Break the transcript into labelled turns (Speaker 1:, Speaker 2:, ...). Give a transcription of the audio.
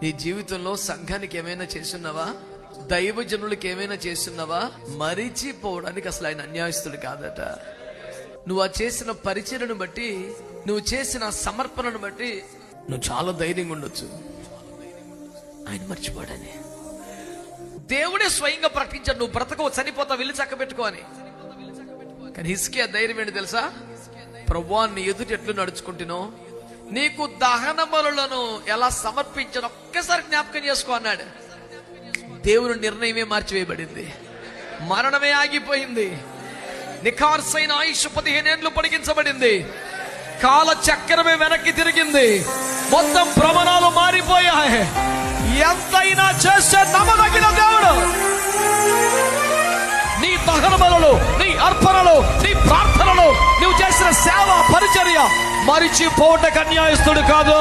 Speaker 1: నీ జీవితంలో సంఘానికి ఏమైనా చేస్తున్నావా? దైవజనులకి ఏమైనా చేస్తున్నావా? మరిచిపోవడానికి అసలు ఆయన అన్యాయస్తుడు కాదట. నువ్వు ఆ చేసిన పరిచర్యను బట్టి, నువ్వు చేసిన సమర్పణను బట్టి నువ్వు చాలా ధైర్యంగా ఉండొచ్చు. ఆయన మర్చిపోడని దేవుడే స్వయంగా ప్రకటించాడు, నువ్వు బ్రతకవు, చనిపోతావు, వెళ్ళి చక్క పెట్టుకో అని. కానీ హిజ్కియా ధైర్యం ఏంటి తెలుసా? ప్రభువా, నీ ఎదుటి ఎట్లు నడుచుకుంటునో, నీకు దహన బలులను ఎలా సమర్పించాను ఒక్కసారి జ్ఞాపకం చేసుకో అన్నాడు. దేవుని నిర్ణయమే మార్చివేయబడింది, మరణమే ఆగిపోయింది, నిఖార్సైన ఆయుష్ 15 ఏళ్లు పొడిగించబడింది, కాల చక్రమే వెనక్కి తిరిగింది, మొత్తం భ్రమణాలు మారిపోయాయి. ఎంతైనా చేసే నమ్మదగిన దేవుడు. నీ దహన బలులు, నీ అర్పణలు, నీ ప్రార్థనలు, నువ్వు చేసిన సేవ పరిచర్య మరిచిపోవటకు అన్యాయస్తుడు కాదు.